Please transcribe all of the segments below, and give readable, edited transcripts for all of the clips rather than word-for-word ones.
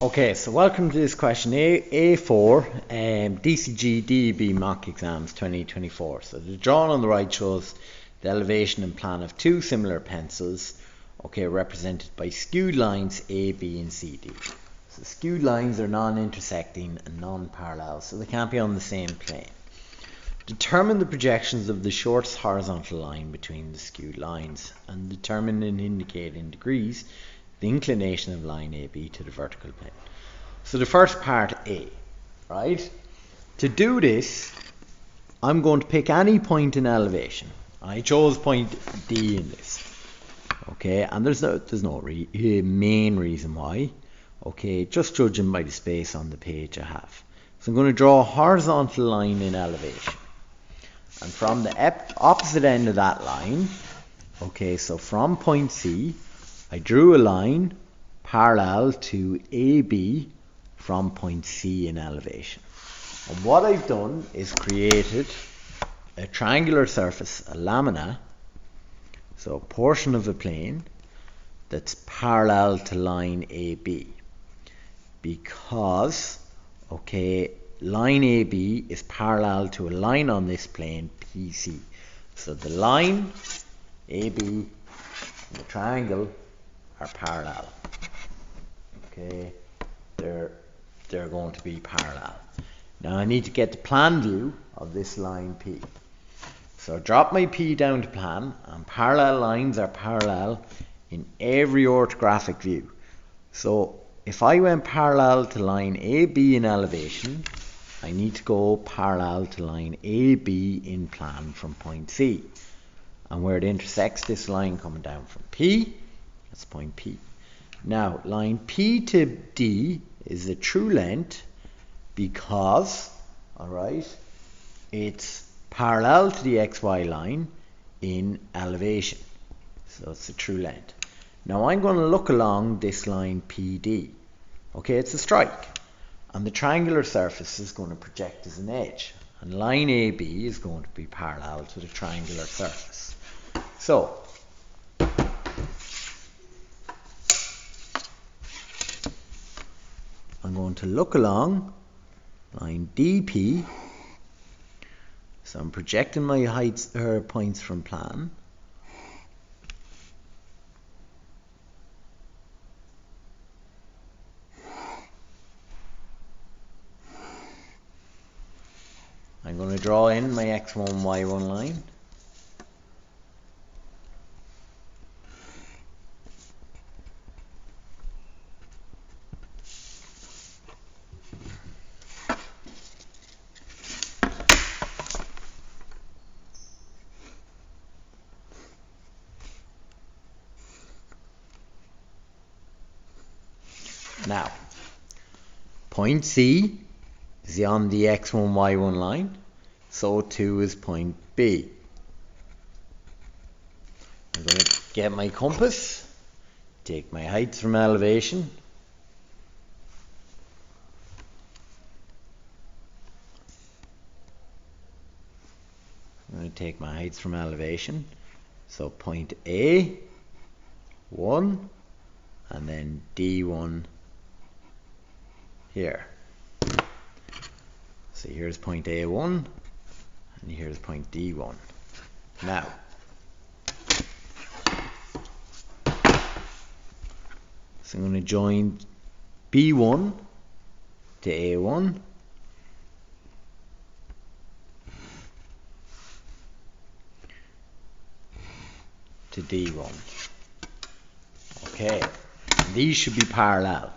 Okay, so welcome to this question A4 DCG DEB mock exams 2024. So the drawing on the right shows the elevation and plan of two similar pencils, okay, represented by skewed lines A, B and C, D. So skewed lines are non-intersecting and non-parallel, so they can't be on the same plane. Determine the projections of the shortest horizontal line between the skewed lines and determine and indicate in degrees the inclination of line AB to the vertical plane. So the first part A, right? To do this, I'm going to pick any point in elevation. I chose point D in this. Okay, and there's no main reason why. Okay, just judging by the space on the page I have. So I'm going to draw a horizontal line in elevation. And from the opposite end of that line, okay, so from point C, I drew a line parallel to AB from point C in elevation. And what I've done is created a triangular surface, a lamina, so a portion of a plane that's parallel to line AB. Because, okay, line AB is parallel to a line on this plane, PC. So the line AB and the triangle are parallel. Okay, they're going to be parallel. Now I need to get the plan view of this line P. So drop my P down to plan, and parallel lines are parallel in every orthographic view. So if I went parallel to line AB in elevation, I need to go parallel to line AB in plan from point C. And where it intersects this line coming down from P, that's point P. Now, line P to D is the true length because, alright, it's parallel to the XY line in elevation. So it's the true length. Now I'm going to look along this line PD. Okay, it's a strike. And the triangular surface is going to project as an edge. And line AB is going to be parallel to the triangular surface. So, I'm going to look along line DP. So I'm projecting my heights or points from plan. I'm going to draw in my X1, Y1 line. Now, point C is on the X1, Y1 line, so too is point B. I'm going to get my compass, take my heights from elevation, I'm going to take my heights from elevation, so point A, 1, and then D1 here. So here's point A1 and here's point D1. Now, so I'm going to join B1 to A1 to D1. Okay, these should be parallel.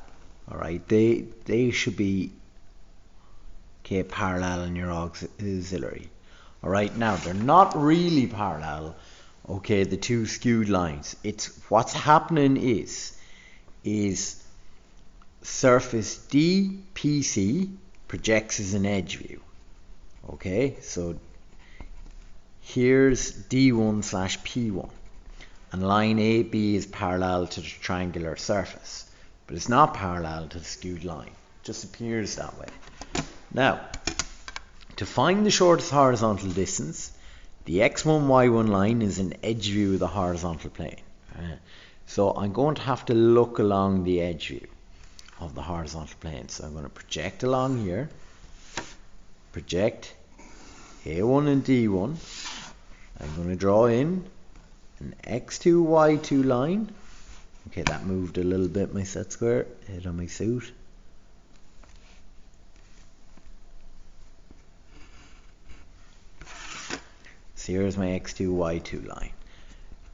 Alright, they should be parallel in your auxiliary. Alright, now they're not really parallel, okay, the two skewed lines. It's what's happening is surface DPC projects as an edge view. Okay, so here's D1 slash P1 and line AB is parallel to the triangular surface. But it's not parallel to the skewed line. It just appears that way. Now, to find the shortest horizontal distance, the X1, Y1 line is an edge view of the horizontal plane. So I'm going to have to look along the edge view. of the horizontal plane. So I'm going to project along here, project A1 and D1. I'm going to draw in an X2, Y2 line. Okay, that moved a little bit, my set square, hit on my suit. So here's my X2, Y2 line.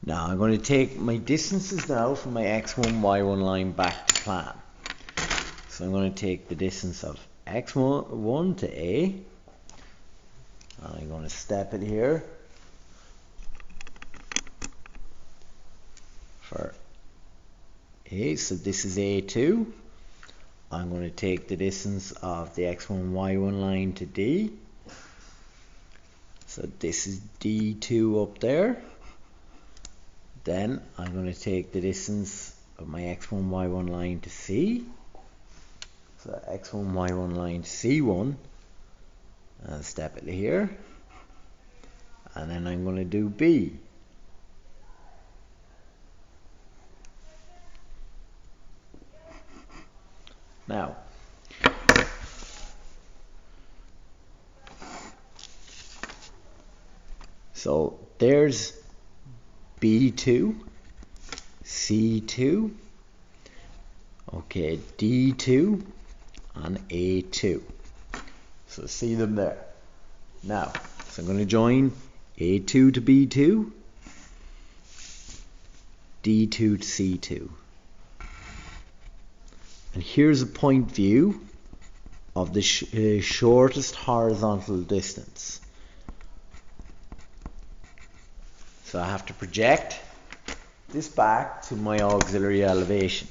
Now I'm going to take my distances now from my X1, Y1 line back to plan. So I'm going to take the distance of X1 to A. And I'm going to step it here for A. So this is A2. I'm going to take the distance of the X1, Y1 line to D. So this is D2 up there. Then I'm going to take the distance of my X1, Y1 line to C. So X1, Y1 line to C1. And step it here. And then I'm going to do B. Now, so there's B2, C2, okay, D2, and A2. So see them there. Now, so I'm going to join A2 to B2, D2 to C2. And here's a point view of the shortest horizontal distance. So I have to project this back to my auxiliary elevation.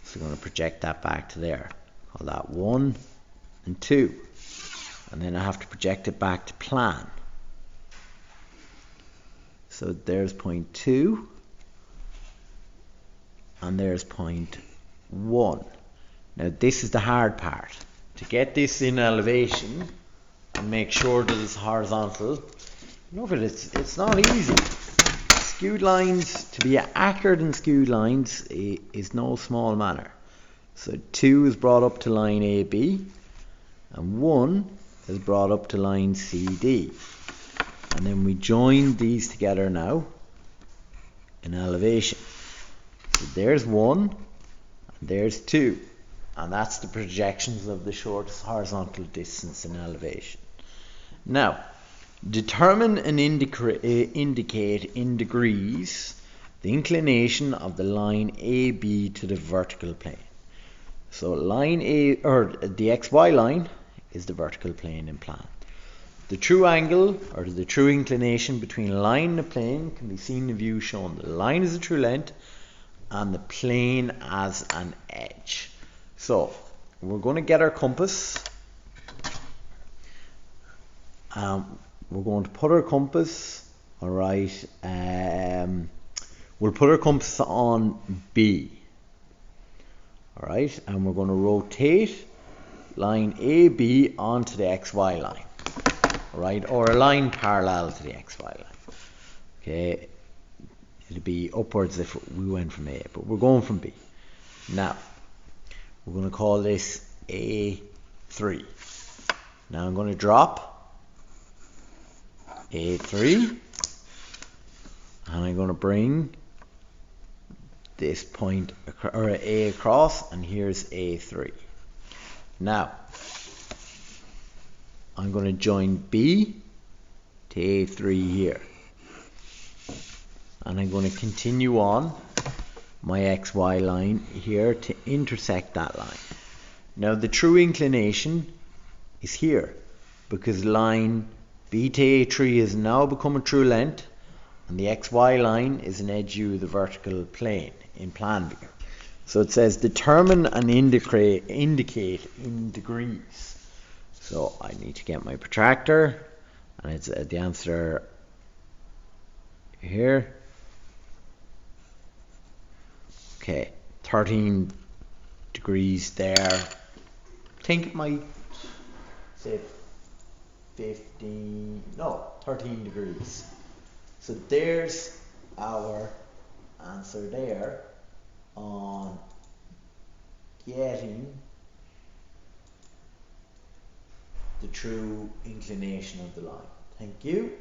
So I'm going to project that back to there. Call that 1 and 2. And then I have to project it back to plan. So there's point 2 and there's point 1. Now this is the hard part. To get this in elevation and make sure that it's horizontal, look at it, it's not easy. Skewed lines, to be accurate in skewed lines is no small matter. So 2 is brought up to line AB and 1 is brought up to line CD. And then we join these together now in elevation. So there's 1 and there's 2. And that's the projections of the shortest horizontal distance in elevation. Now, determine and indicate in degrees the inclination of the line AB to the vertical plane. So line A, or the XY line, is the vertical plane in plan. The true angle, or the true inclination between a line and a plane, can be seen in view showing the line as a true length and the plane as an edge. So we're going to get our compass. We're going to put our compass, alright, we'll put our compass on B. Alright, and we're going to rotate line AB onto the XY line. Alright, or a line parallel to the XY line. Okay, it'll be upwards if we went from A, but we're going from B. Now, we're going to call this A3. Now I'm going to drop A3 and I'm going to bring this point or A across, and here's A3. Now I'm going to join B to A3 here, and I'm going to continue on my XY line here to intersect that line. Now the true inclination is here because line B to A3 has now become a true length and the XY line is an edge of the vertical plane in plan view. So it says determine and indicate in degrees. So I need to get my protractor, and it's the answer here. Okay, 13 degrees there. I think it might say 13 degrees. So there's our answer there on getting the true inclination of the line. Thank you.